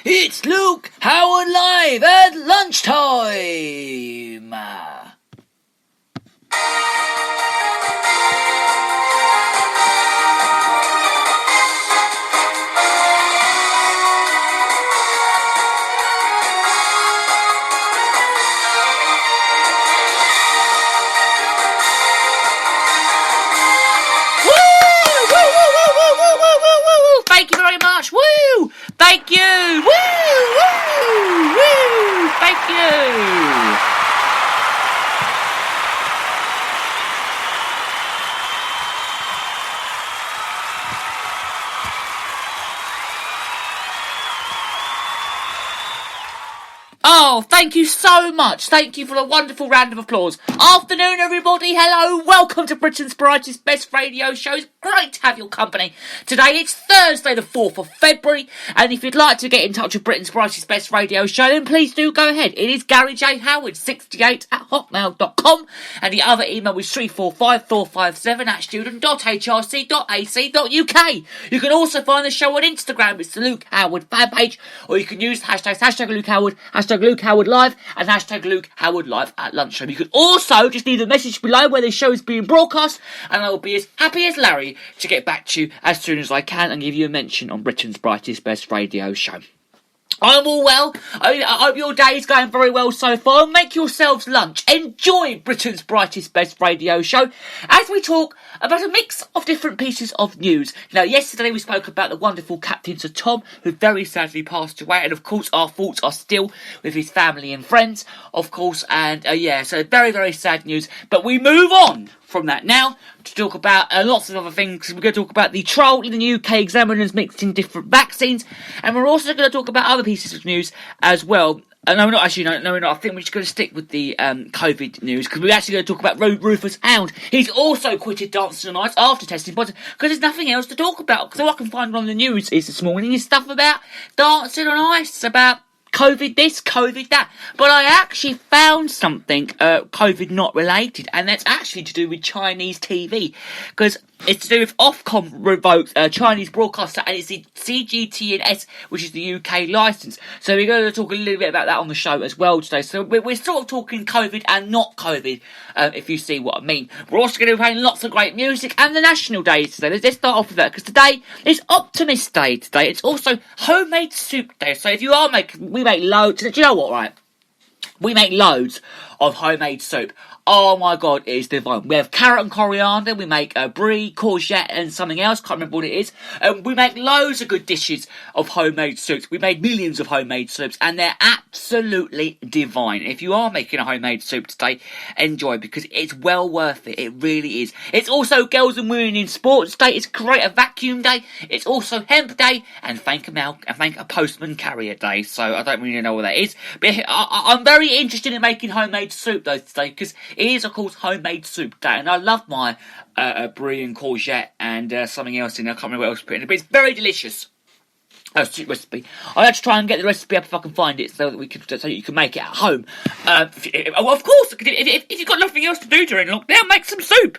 It's Luke Howard live at lunchtime. Thank you very much. Woo! Thank you. Woo! Woo! Woo! Thank you. Oh, thank you so much. Thank you for a wonderful round of applause. Afternoon, everybody. Hello. Welcome to Britain's brightest, best radio show. It's great to have your company. Today, it's Thursday, the 4th of February. And if you'd like to get in touch with Britain's brightest, best radio show, then please do go ahead. It is Gary J. Howard, 68@hotmail.com. And the other email is 345-457@student.hrc.ac.uk. You can also find the show on Instagram. It's the Luke Howard fan page. Or you can use the hashtags, hashtag Luke Howard, hashtag Luke Howard Live, and hashtag Luke Howard Live at lunchtime. You can also just leave a message below where the show is being broadcast, and I will be as happy as Larry to get back to you as soon as I can and give you a mention on Britain's brightest, best radio show. I'm all well. I hope your day is going very well so far. Make yourselves lunch. Enjoy Britain's brightest, best radio show as we talk about a mix of different pieces of news. Now, yesterday we spoke about the wonderful Captain Sir Tom, who very sadly passed away, and of course our thoughts are still with his family and friends, of course, and so very, very sad news. But we move on from that now to talk about lots of other things. We're going to talk about the trial in the UK examiners mixed in different vaccines, and we're also going to talk about other pieces of news as well. No, we're not actually. No, we're not. I think we're just going to stick with the COVID news, because we're actually going to talk about Rufus Hound. He's also quitted Dancing on Ice after testing positive, because there's nothing else to talk about. Because all I can find on the news is this morning is stuff about Dancing on Ice, about COVID this, COVID that. But I actually found something COVID not related, and that's actually to do with Chinese TV, because it's to do with Ofcom revoked Chinese broadcaster, and it's the CGTNS, which is the UK licence. So we're going to talk a little bit about that on the show as well today. So we're sort of talking COVID and not COVID, if you see what I mean. We're also going to be playing lots of great music and the National Day today. Let's start off with that, because today is Optimist Day today. It's also Homemade Soup Day. So if you are we make loads. Do you know what, right? We make loads of homemade soup. Oh my god, it is divine. We have carrot and coriander, we make brie, courgette and something else, can't remember what it is. We make loads of good dishes of homemade soups. We made millions of homemade soups, and they're absolutely divine. If you are making a homemade soup today, enjoy, because it's well worth it. It really is. It's also Girls and Women in Sports Day. It's Create a Vacuum Day. It's also Hemp Day, and Thank a Postman Carrier Day. So I don't really know what that is, but I'm very interested in making homemade soup though today, because it is, of course, Homemade Soup Day, and I love my brie and courgette and something else in there. I can't remember what else to put in it, but it's very delicious. Soup recipe. I'll have to try and get the recipe up if I can find it, so that you can make it at home. Of course, if you've got nothing else to do during lockdown, make some soup.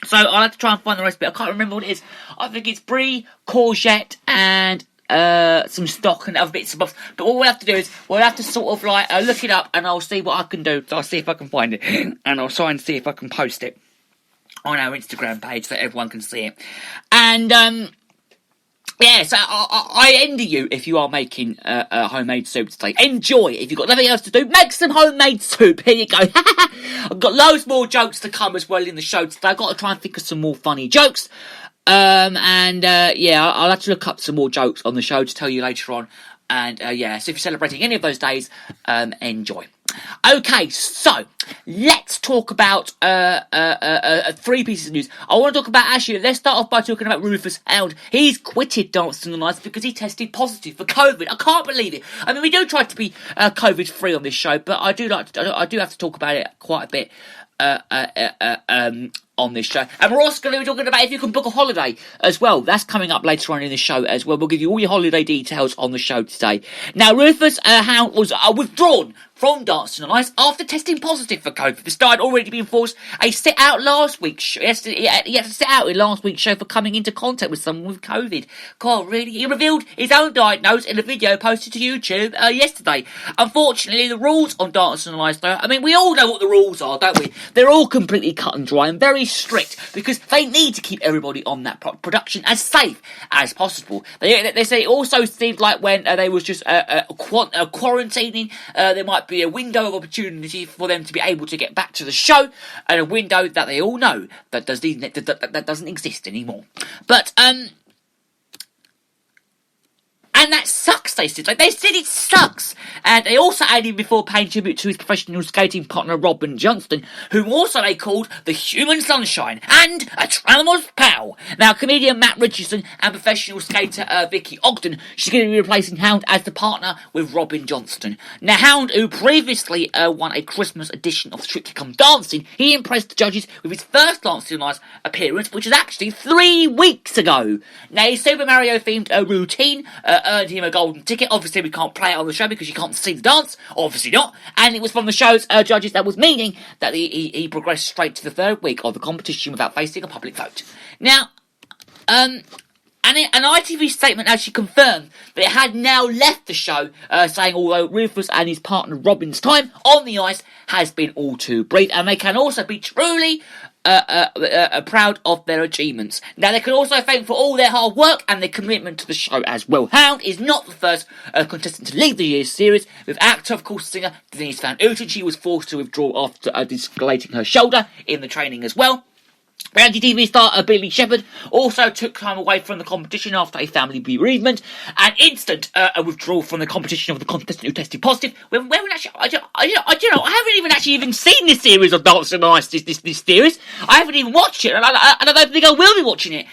So I'll have to try and find the recipe. I can't remember what it is. I think it's brie, courgette, and some stock and other bits and bobs. But all we'll have to do is we'll have to sort of look it up, and I'll see what I can do. So I'll see if I can find it, and I'll try and see if I can post it on our Instagram page so everyone can see it. And so I envy you if you are making homemade soup today. Enjoy. If you've got nothing else to do, make some homemade soup. Here you go. I've got loads more jokes to come as well in the show today. I've got to try and think of some more funny jokes. I'll have to look up some more jokes on the show to tell you later on. And so if you're celebrating any of those days, enjoy. Okay, so let's talk about three pieces of news. I want to talk about, let's start off by talking about Rufus Hound. He's quitted Dancing on Ice because he tested positive for COVID. I can't believe it. I mean, we do try to be COVID free on this show, but I do have to talk about it quite a bit on this show. And we're also going to be talking about if you can book a holiday as well. That's coming up later on in the show as well. We'll give you all your holiday details on the show today. Now, Rufus Hound was withdrawn from Dancing on Ice after testing positive for COVID. The star had already been forced a sit out last week's show. He had to sit out in last week's show for coming into contact with someone with COVID. God, really? He revealed his own diagnosis in a video posted to YouTube yesterday. Unfortunately, the rules on Dancing on Ice, though, I mean, we all know what the rules are, don't we? They're all completely cut and dry and very strict because they need to keep everybody on that production as safe as possible. They say it also seemed like when they was just quarantining, there might be a window of opportunity for them to be able to get back to the show, and a window that they all know that doesn't exist anymore. But and that sucks, they said. They said it sucks. And they also added before paying tribute to his professional skating partner, Robin Johnston, whom also they called the Human Sunshine and a Traveller's Pal. Now, comedian Matt Richardson and professional skater Vicky Ogden, she's going to be replacing Hound as the partner with Robin Johnston. Now, Hound, who previously won a Christmas edition of Strictly Come Dancing, he impressed the judges with his first Dancing on Ice appearance, which was actually 3 weeks ago. Now, his Super Mario-themed routine earned him a golden ticket. Obviously, we can't play it on the show because you can't see the dance. Obviously not. And it was from the show's judges that was meaning that he progressed straight to the third week of the competition without facing a public vote. Now, an ITV statement actually confirmed that it had now left the show, saying although Rufus and his partner Robin's time on the ice has been all too brief, and they can also be truly proud of their achievements. Now, they can also thank for all their hard work and their commitment to the show as well. Hound is not the first contestant to leave the year's series, with actor, of course, singer Denise Van Outen. She was forced to withdraw after dislocating her shoulder in the training as well. Reality TV star Billy Shepherd also took time away from the competition after a family bereavement and instant withdrawal from the competition of the contestant who tested positive. When actually, I haven't even seen this series of Dancing on Ice. This series, I haven't even watched it, and I don't think I will be watching it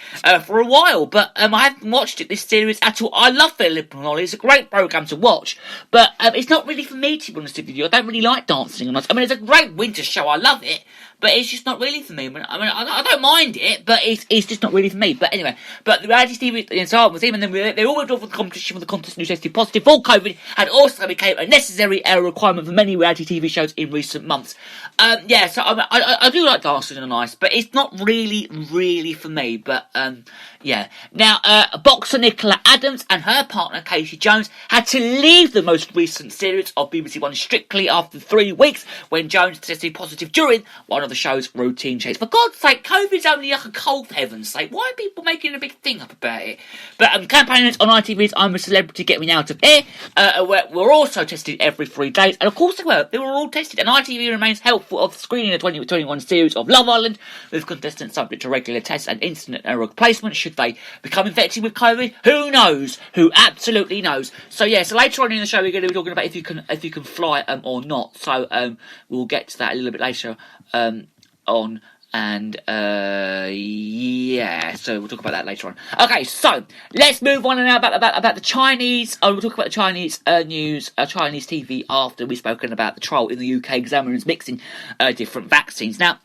for a while. But I haven't watched this series at all. I love Philip and Ollie. It's a great program to watch, but it's not really for me, to be honest with you. I don't really like Dancing on Ice. I mean, it's a great winter show. I love it. But it's just not really for me. I don't mind it, but it's just not really for me. But anyway, the reality TV started with him, and then they all went off with the competition for the contestant who tested positive for COVID, and also became a necessary requirement for many reality TV shows in recent months. So I do like Dancing on Ice, but it's not really for me. But yeah. Now, boxer Nicola Adams and her partner Casey Jones had to leave the most recent series of BBC One Strictly after 3 weeks when Jones tested positive during one of the show's routine checks. For God's sake, COVID's only like a cold, for heaven's sake. Why are people making a big thing up about it? But campaigners on ITV's I'm a Celebrity, Get Me Out of Here were also tested every 3 days, and of course they were. They were all tested, and ITV remains helpful of screening the 2021 series of Love Island, with contestants subject to regular tests and instant replacement should they become infected with COVID. Who knows? Who absolutely knows? So yeah, so later on in the show we're going to be talking about if you can fly or not. So we'll get to that a little bit later on, and so we'll talk about that later on. Okay, so let's move on now about the Chinese. We'll talk about the Chinese news, Chinese TV, after we've spoken about the trial in the UK examiners mixing different vaccines. Now,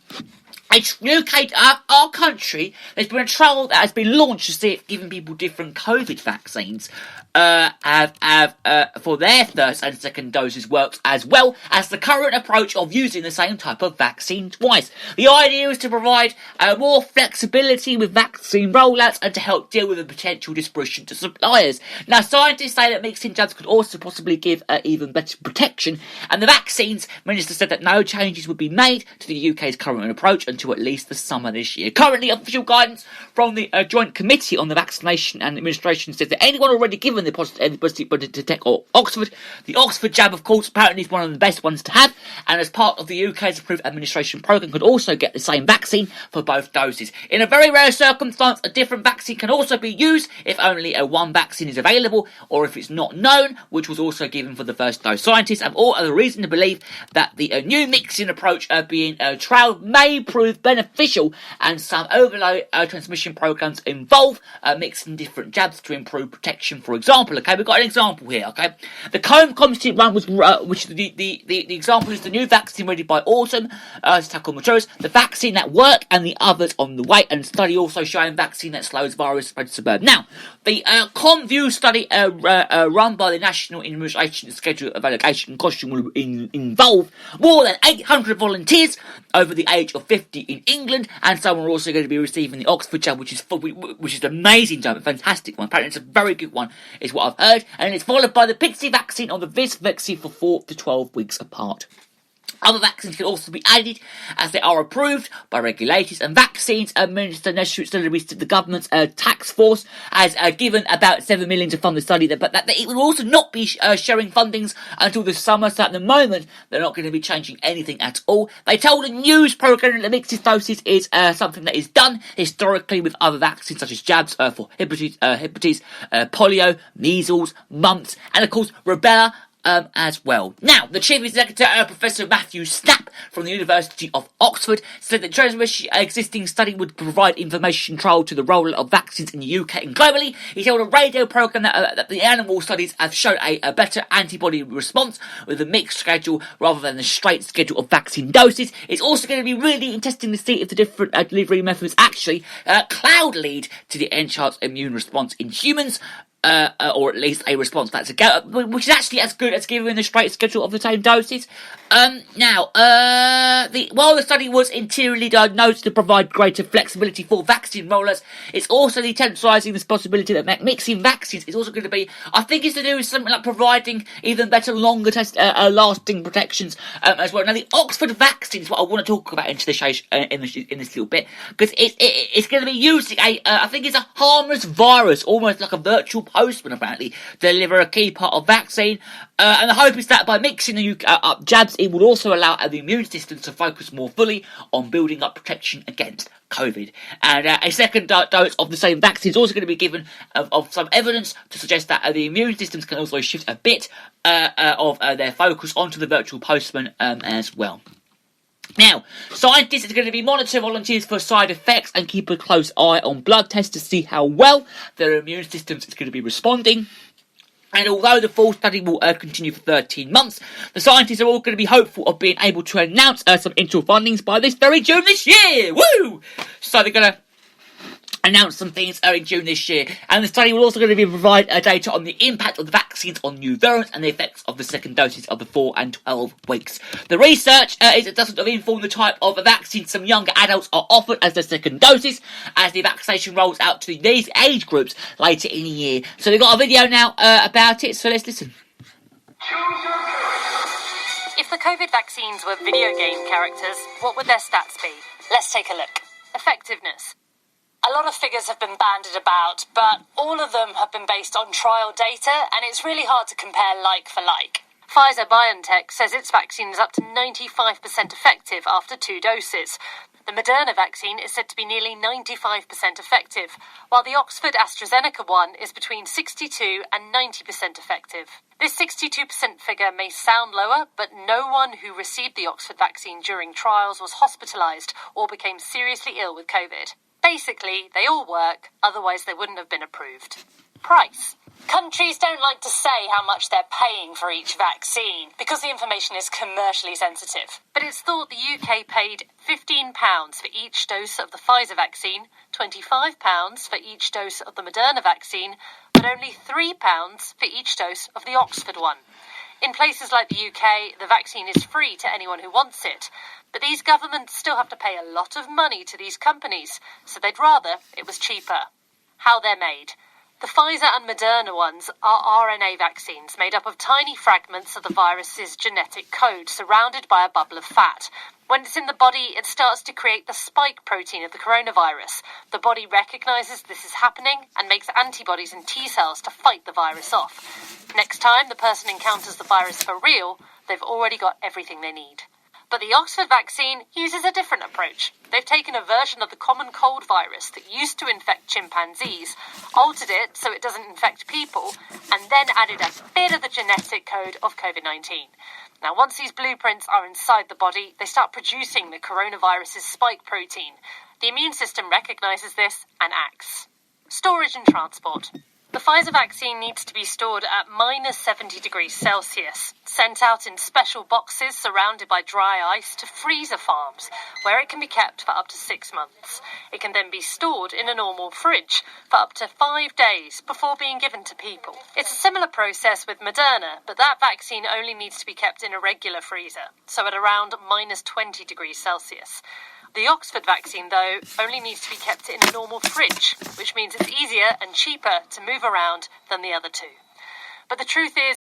our country, there's been a trial that has been launched to see if giving people different COVID vaccines for their first and second doses works as well as the current approach of using the same type of vaccine twice. The idea is to provide more flexibility with vaccine rollouts and to help deal with the potential dispersion to suppliers. Now, scientists say that mixing jabs could also possibly give even better protection, and the vaccines minister said that no changes would be made to the UK's current approach until at least the summer this year. Currently, official guidance from the Joint Committee on the Vaccination and Administration says that anyone already given the positive tech or Oxford, the Oxford jab, of course, apparently is one of the best ones to have, and as part of the UK's approved administration programme, could also get the same vaccine for both doses. In a very rare circumstance, a different vaccine can also be used if only one vaccine is available, or if it's not known, which was also given for the first dose. Scientists have all other reason to believe that the new mixing approach being trialled may prove beneficial, and some overload transmission programmes involve mixing different jabs to improve protection, for example, example, okay? We've got an example here, okay? The Combe Institute one was, which the example is the new vaccine ready by autumn to tackle matures, the vaccine that work and the others on the way, and study also showing vaccine that slows virus spread to suburb. Now, the ComView study run by the National Immunisation Schedule of Allocation Caution will involve more than 800 volunteers over the age of 50 in England, and some are also going to be receiving the Oxford jab, which is an amazing jab, a fantastic one. Apparently, it's a very good one, is what I've heard, and it's followed by the Pixie vaccine or the Vis vaccine for 4 to 12 weeks apart. Other vaccines can also be added as they are approved by regulators, and vaccines Minister Neshru, the government's tax force has given about 7 million to fund the study, but that it will also not be sharing fundings until the summer, so at the moment they're not going to be changing anything at all. They told a news programme that mixed doses is something that is done historically with other vaccines such as jabs for hepatitis, polio, measles, mumps, and of course rubella, as well. Now, the Chief Executive, Professor Matthew Snap from the University of Oxford, said that the existing study would provide information trial to the rollout of vaccines in the UK and globally. He told a radio programme that the animal studies have shown a better antibody response with a mixed schedule rather than the straight schedule of vaccine doses. It's also going to be really interesting to see if the different delivery methods actually cloud lead to the enhanced immune response in humans. Or at least a response that's which is actually as good as giving the straight schedule of the same doses. While the study was interiorly diagnosed to provide greater flexibility for vaccine rollers, it's also decentralising this possibility that mixing vaccines is also going to be, I think it's to do with something like providing even better, longer lasting protections as well. Now, the Oxford vaccine is what I want to talk about into the in this little bit, because it's going to be using I think it's a harmless virus, almost like a virtual postman apparently, to deliver a key part of vaccine. And the hope is that by mixing the up jabs, it will also allow the immune system to focus more fully on building up protection against COVID. And a second dose of the same vaccine is also going to be given of some evidence to suggest that the immune systems can also shift a bit of their focus onto the virtual postman as well. Now, scientists are going to be monitoring volunteers for side effects and keep a close eye on blood tests to see how well their immune systems is going to be responding. And although the full study will continue for 13 months, the scientists are all going to be hopeful of being able to announce some initial findings by this very June this year. Woo! So they're going to announce some things in June this year, and the study will also going to be provide data on the impact of the vaccines on new variants and the effects of the second doses of the 4 and 12 weeks. The research it doesn't inform the type of vaccine some younger adults are offered as their second doses, as the vaccination rolls out to these age groups later in the year. So they've got a video now about it, so let's listen. If the COVID vaccines were video game characters, what would their stats be? Let's take a look. Effectiveness. A lot of figures have been bandied about, but all of them have been based on trial data, and it's really hard to compare like for like. Pfizer-BioNTech says its vaccine is up to 95% effective after 2 doses. The Moderna vaccine is said to be nearly 95% effective, while the Oxford-AstraZeneca one is between 62 and 90% effective. This 62% figure may sound lower, but no one who received the Oxford vaccine during trials was hospitalised or became seriously ill with COVID. Basically, they all work, otherwise they wouldn't have been approved. Price. Countries don't like to say how much they're paying for each vaccine, because the information is commercially sensitive. But it's thought the UK paid £15 for each dose of the Pfizer vaccine, £25 for each dose of the Moderna vaccine, but only £3 for each dose of the Oxford one. In places like the UK, the vaccine is free to anyone who wants it, but these governments still have to pay a lot of money to these companies, so they'd rather it was cheaper. How they're made. The Pfizer and Moderna ones are RNA vaccines made up of tiny fragments of the virus's genetic code surrounded by a bubble of fat. When it's in the body, it starts to create the spike protein of the coronavirus. The body recognises this is happening and makes antibodies and T cells to fight the virus off. Next time the person encounters the virus for real, they've already got everything they need. But the Oxford vaccine uses a different approach. They've taken a version of the common cold virus that used to infect chimpanzees, altered it so it doesn't infect people, and then added a bit of the genetic code of COVID-19. Now, once these blueprints are inside the body, they start producing the coronavirus's spike protein. The immune system recognises this and acts. Storage and transport. The Pfizer vaccine needs to be stored at minus 70 degrees Celsius, sent out in special boxes surrounded by dry ice to freezer farms, where it can be kept for up to 6 months. It can then be stored in a normal fridge for up to 5 days before being given to people. It's a similar process with Moderna, but that vaccine only needs to be kept in a regular freezer, so at around minus 20 degrees Celsius. The Oxford vaccine, though, only needs to be kept in a normal fridge, which means it's easier and cheaper to move around than the other two. But the truth is,